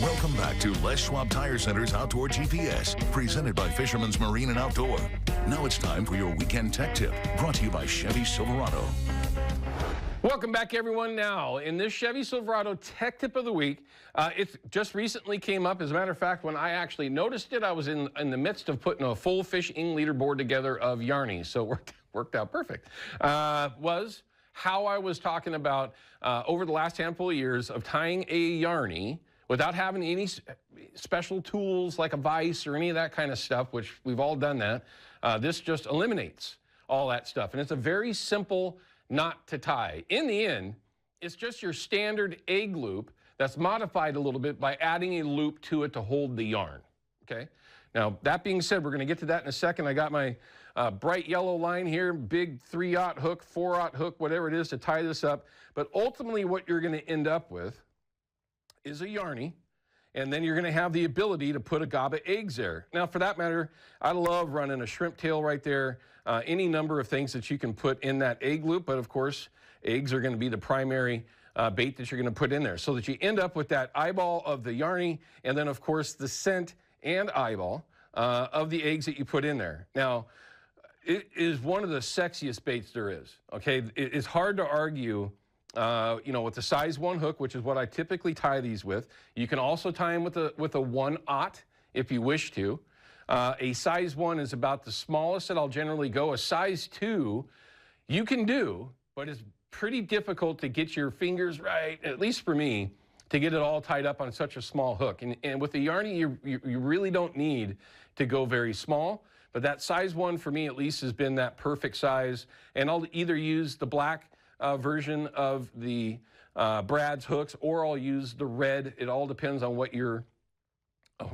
Welcome back to Les Schwab Tire Center's Outdoor GPS, presented by Fisherman's Marine and Outdoor. Now it's time for your weekend tech tip, brought to you by Chevy Silverado. Welcome back, everyone. Now, in this Chevy Silverado Tech Tip of the Week, it just recently came up. As a matter of fact, when I actually noticed it, I was in the midst of putting a full fishing leaderboard together of Yarnies, so it worked out perfect. Was how I was talking about over the last handful of years of tying a Yarnie without having any special tools like a vise or any of that kind of stuff, which we've all done that. This just eliminates all that stuff, and it's a very simple knot to tie. In the end, it's just your standard egg loop that's modified a little bit by adding a loop to it to hold the yarn, okay? Now, that being said, we're gonna get to that in a second. I got my bright yellow line here, big 3/0 hook, 4/0 hook, whatever it is to tie this up. But ultimately what you're gonna end up with is a Yarnie, and then you're gonna have the ability to put a gob of eggs there. Now, for that matter, I love running a shrimp tail right there, any number of things that you can put in that egg loop, but of course, eggs are gonna be the primary bait that you're gonna put in there, so that you end up with that eyeball of the Yarnie, and then of course, the scent and eyeball of the eggs that you put in there. Now, it is one of the sexiest baits there is, okay? It's hard to argue you know, with the size 1 hook, which is what I typically tie these with. You can also tie them with a 1/0 if you wish to. A size 1 is about the smallest that I'll generally go. A size 2 you can do, but it's pretty difficult to get your fingers right, at least for me, to get it all tied up on such a small hook. And with the Yarnie, you really don't need to go very small. But that size 1 for me at least has been that perfect size. And I'll either use the black version of the Brad's hooks, or I'll use the red. It all depends on what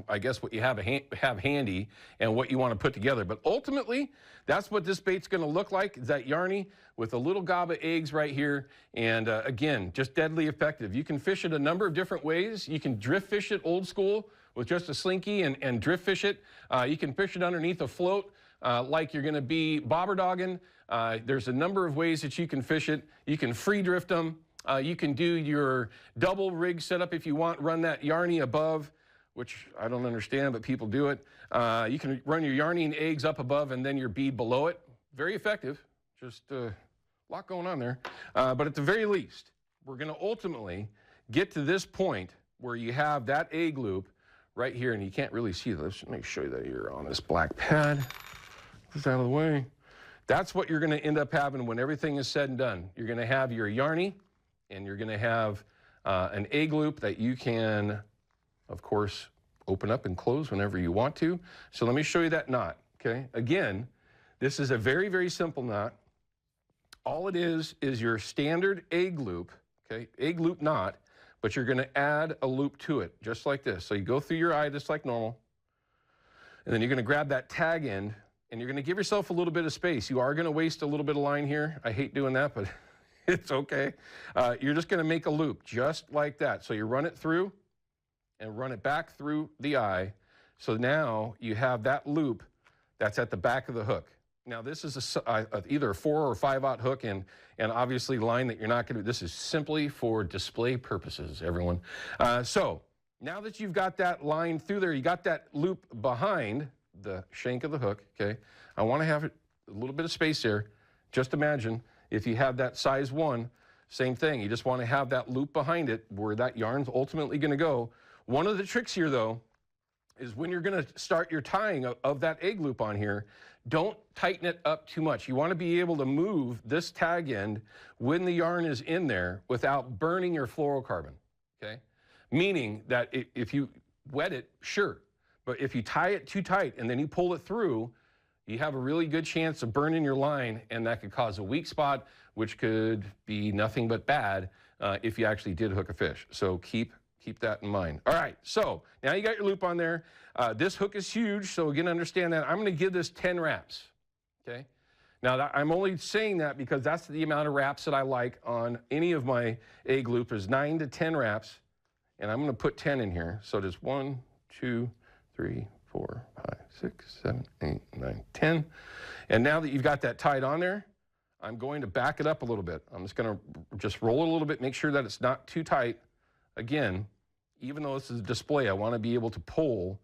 I guess what you have handy and what you want to put together. But ultimately, that's what this bait's going to look like, is that Yarnie with a little gob of eggs right here. And again, just deadly effective. You can fish it a number of different ways. You can drift fish it old school with just a slinky and drift fish it. You can fish it underneath a float like you're going to be bobber dogging. There's a number of ways that you can fish it. You can free drift them. You can do your double rig setup if you want, run that Yarnie above, which I don't understand, but people do it. You can run your Yarnie and eggs up above and then your bead below it. Very effective. Just a lot going on there. But at the very least, we're going to ultimately get to this point where you have that egg loop right here, and you can't really see this. Let me show you that here on this black pad. Just out of the way. That's what you're going to end up having when everything is said and done. You're going to have your Yarnie, and you're going to have an egg loop that you can, of course, open up and close whenever you want to. So let me show you that knot, okay? Again, this is a very, very simple knot. All it is your standard egg loop, okay? Egg loop knot, but you're going to add a loop to it, just like this. So you go through your eye just like normal, and then you're going to grab that tag end, and you're going to give yourself a little bit of space. You are going to waste a little bit of line here. I hate doing that, but it's okay. You're just going to make a loop just like that. So you run it through and run it back through the eye. So now you have that loop that's at the back of the hook. Now this is either a 4 or 5/0 hook, and obviously line that you're not going to. This is simply for display purposes, everyone. So now that you've got that line through there, you got that loop behind the shank of the hook, okay? I want to have a little bit of space there. Just imagine if you have that size 1, same thing. You just want to have that loop behind it where that yarn's ultimately going to go. One of the tricks here, though, is when you're going to start your tying of that egg loop on here, don't tighten it up too much. You want to be able to move this tag end when the yarn is in there without burning your fluorocarbon, okay? Meaning that if you wet it, sure. But if you tie it too tight and then you pull it through, you have a really good chance of burning your line, and that could cause a weak spot, which could be nothing but bad if you actually did hook a fish. So keep that in mind. All right, so now you got your loop on there. This hook is huge, so again, understand that. I'm going to give this 10 wraps, okay? Now, I'm only saying that because that's the amount of wraps that I like on any of my egg loop is 9 to 10 wraps, and I'm going to put 10 in here. So there's 1, 2, 3, 4, 5, 6, 7, 8, 9, 10. And now that you've got that tied on there, I'm going to back it up a little bit. I'm just going to roll it a little bit, make sure that it's not too tight. Again, even though this is a display, I want to be able to pull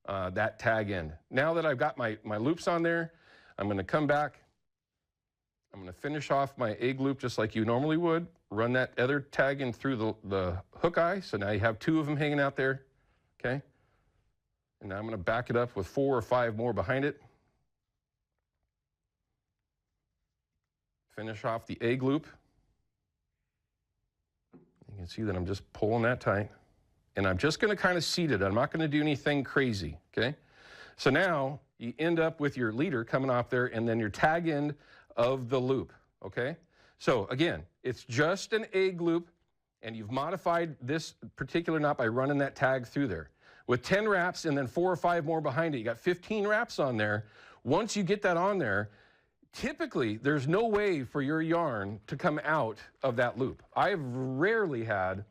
that tag end. Now that I've got my loops on there, I'm going to come back. I'm going to finish off my egg loop just like you normally would. Run that other tag in through the hook eye. So now you have 2 of them hanging out there, okay? And now I'm going to back it up with 4 or 5 more behind it. Finish off the egg loop. You can see that I'm just pulling that tight. And I'm just going to kind of seat it. I'm not going to do anything crazy, okay? So now you end up with your leader coming off there and then your tag end of the loop, okay? So again, it's just an egg loop, and you've modified this particular knot by running that tag through there. With 10 wraps and then 4 or 5 more behind it, you got 15 wraps on there. Once you get that on there, typically there's no way for your yarn to come out of that loop. I've rarely had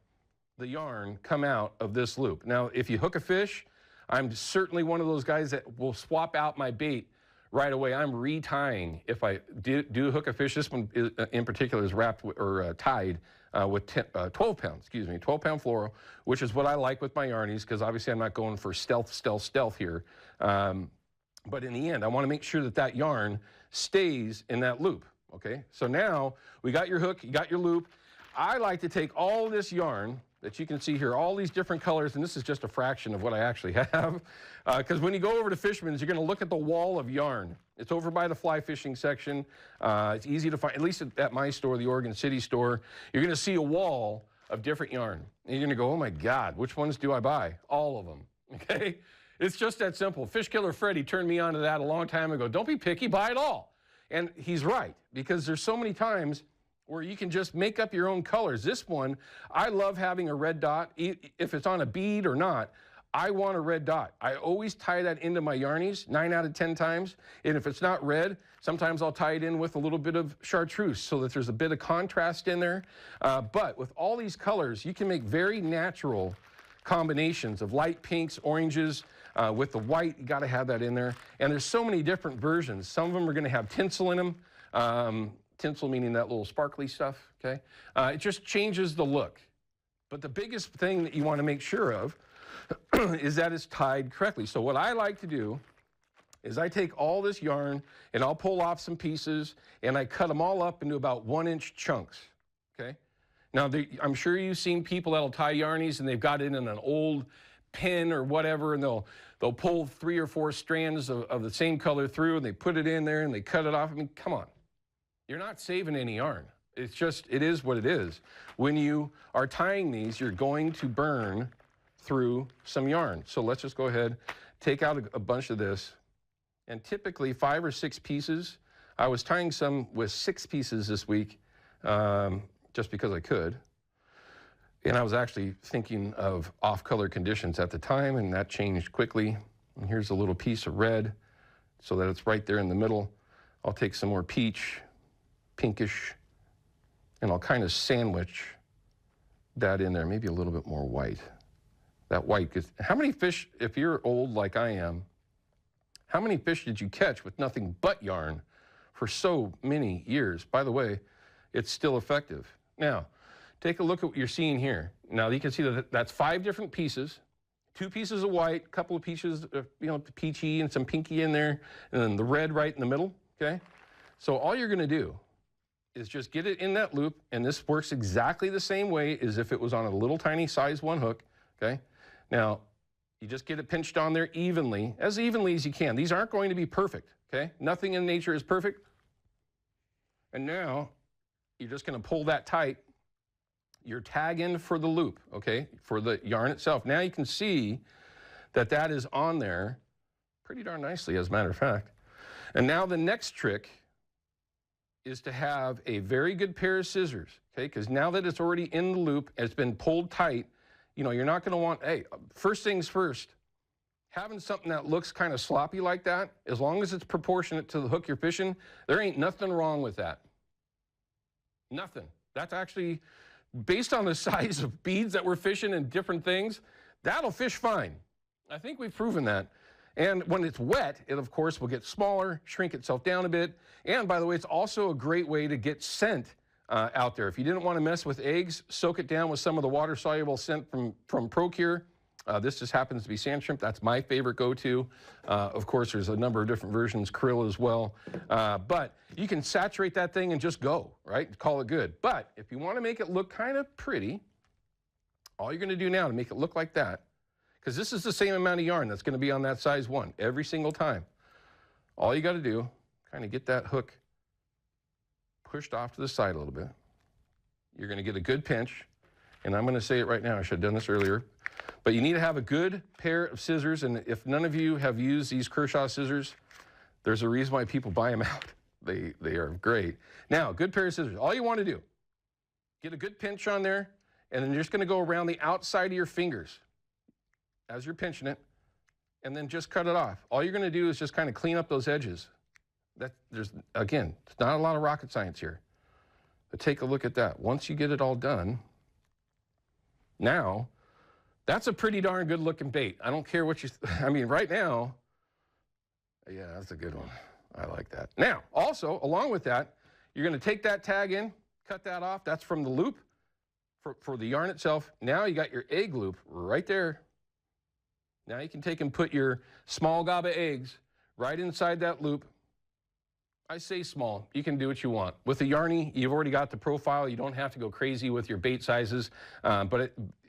the yarn come out of this loop. Now, if you hook a fish, I'm certainly one of those guys that will swap out my bait right away. I'm retying if I do hook a fish. This one in particular is wrapped or tied with 12 pounds, 12-pound fluoro, which is what I like with my Yarnies, because obviously I'm not going for stealth here. But in the end, I want to make sure that that yarn stays in that loop, okay? So now we got your hook, you got your loop. I like to take all this yarn that you can see here, all these different colors, and this is just a fraction of what I actually have, because when you go over to Fisherman's, you're going to look at the wall of yarn. It's over by the fly fishing section. It's easy to find, at least at my store, the Oregon City store. You're going to see a wall of different yarn. And you're going to go, oh my God, which ones do I buy? All of them, okay? It's just that simple. Fish Killer Freddy turned me on to that a long time ago. Don't be picky, buy it all. And he's right, because there's so many times where you can just make up your own colors. This one, I love having a red dot. If it's on a bead or not, I want a red dot. I always tie that into my Yarnies 9 out of 10 times. And if it's not red, sometimes I'll tie it in with a little bit of chartreuse so that there's a bit of contrast in there. But with all these colors, you can make very natural combinations of light pinks, oranges, with the white. You got to have that in there. And there's so many different versions. Some of them are going to have tinsel in them. Tinsel meaning that little sparkly stuff, okay? It just changes the look. But the biggest thing that you want to make sure of is that it's tied correctly. So what I like to do is I take all this yarn and I'll pull off some pieces and I cut them all up into about 1-inch chunks, okay? Now, I'm sure you've seen people that'll tie Yarnies and they've got it in an old pin or whatever, and they'll pull 3 or 4 strands of the same color through and they put it in there and they cut it off. I mean, come on. You're not saving any yarn. It's just, it is what it is. When you are tying these, you're going to burn through some yarn. So let's just go ahead, take out a bunch of this, and typically 5 or 6 pieces. I was tying some with 6 pieces this week, just because I could. And I was actually thinking of off-color conditions at the time, and that changed quickly. And here's a little piece of red so that it's right there in the middle. I'll take some more peach, pinkish, and I'll kind of sandwich that in there, maybe a little bit more white. That white, because how many fish, if you're old like I am, how many fish did you catch with nothing but yarn for so many years? By the way, it's still effective. Now, take a look at what you're seeing here. Now, you can see that that's 5 different pieces, 2 pieces of white, a couple of pieces of, peachy and some pinky in there, and then the red right in the middle, okay? So all you're gonna do is just get it in that loop, and this works exactly the same way as if it was on a little tiny size 1 hook, okay? Now, you just get it pinched on there evenly as you can. These aren't going to be perfect, okay? Nothing in nature is perfect. And now, you're just gonna pull that tight. You're tagging for the loop, okay? For the yarn itself. Now you can see that that is on there pretty darn nicely, as a matter of fact. And now the next trick is to have a very good pair of scissors, okay? Because now that it's already in the loop, it's been pulled tight, you're not gonna want, hey, first things first, having something that looks kind of sloppy like that, as long as it's proportionate to the hook you're fishing, there ain't nothing wrong with that. Nothing. That's actually, based on the size of beads that we're fishing and different things, that'll fish fine. I think we've proven that. And when it's wet, it of course will get smaller, shrink itself down a bit. And by the way, it's also a great way to get scent out there. If you didn't want to mess with eggs, soak it down with some of the water-soluble scent from Procure. This just happens to be sand shrimp. That's my favorite go-to. Of course, there's a number of different versions, krill as well. But you can saturate that thing and just go, right? Call it good. But if you want to make it look kind of pretty, all you're going to do now to make it look like that, because this is the same amount of yarn that's going to be on that size 1 every single time. All you got to do, kind of get that hook pushed off to the side a little bit. You're going to get a good pinch. And I'm going to say it right now. I should have done this earlier. But you need to have a good pair of scissors. And if none of you have used these Kershaw scissors, there's a reason why people buy them out. They are great. Now, good pair of scissors. All you want to do, get a good pinch on there, and then you're just going to go around the outside of your fingers as you're pinching it, and then just cut it off. All you're going to do is just kind of clean up those edges. Again, it's not a lot of rocket science here. But take a look at that. Once you get it all done, now, that's a pretty darn good looking bait. I don't care what you, I mean, right now, yeah, that's a good one. I like that. Now, also, along with that, you're going to take that tag in, cut that off. That's from the loop for the yarn itself. Now you got your egg loop right there. Now you can take and put your small gob of eggs right inside that loop. I say small. You can do what you want. With the Yarnie, you've already got the profile. You don't have to go crazy with your bait sizes.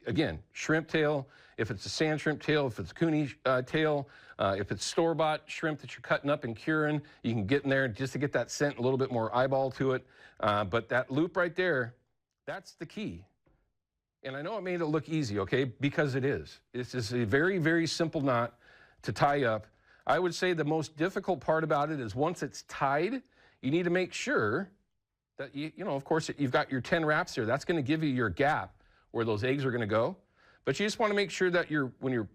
Again, shrimp tail, if it's a sand shrimp tail, if it's a Cooney tail, if it's store-bought shrimp that you're cutting up and curing, you can get in there just to get that scent, a little bit more eyeball to it. But that loop right there, that's the key. And I know I made it look easy, okay, because it is. It's just a very, very simple knot to tie up. I would say the most difficult part about it is once it's tied, you need to make sure that, you know, of course, you've got your 10 wraps here. That's going to give you your gap where those eggs are going to go. But you just want to make sure that when you're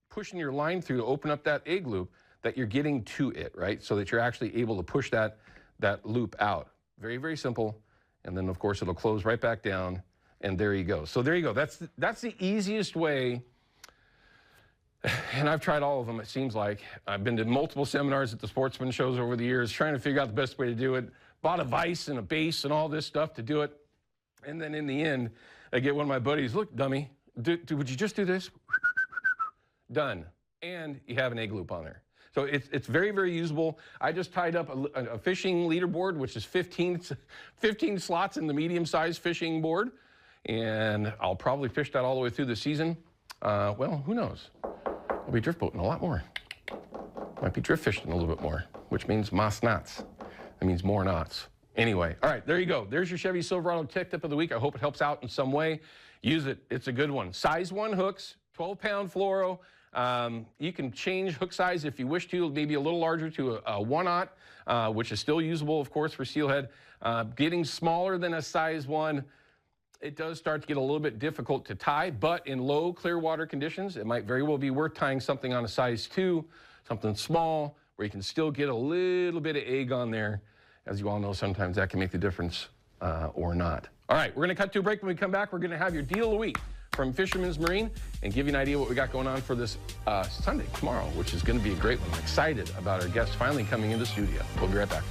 pushing your line through to open up that egg loop, that you're getting to it, right? So that you're actually able to push that loop out. Very, very simple. And then, of course, it'll close right back down. And there you go. So there you go. That's the easiest way. And I've tried all of them, it seems like. I've been to multiple seminars at the sportsman shows over the years, trying to figure out the best way to do it. Bought a vise and a base and all this stuff to do it. And then in the end, I get one of my buddies, look, dummy, would you just do this? Done. And you have an egg loop on there. So it's very, very usable. I just tied up a fishing leaderboard, which is 15 slots in the medium-sized fishing board. And I'll probably fish that all the way through the season. Well, who knows? I'll be drift boating a lot more. Might be drift fishing a little bit more, which means más knots. That means more knots. Anyway, all right, there you go. There's your Chevy Silverado tech tip of the week. I hope it helps out in some way. Use it. It's a good one. Size 1 hooks, 12-pound fluoro. You can change hook size if you wish to, maybe a little larger to a 1/0, which is still usable, of course, for steelhead. Getting smaller than a size 1, it does start to get a little bit difficult to tie, but in low, clear water conditions, it might very well be worth tying something on a size 2, something small, where you can still get a little bit of egg on there. As you all know, sometimes that can make the difference or not. All right, we're going to cut to a break. When we come back, we're going to have your deal of the week from Fisherman's Marine and give you an idea what we got going on for this Sunday, tomorrow, which is going to be a great one. I'm excited about our guests finally coming into the studio. We'll be right back.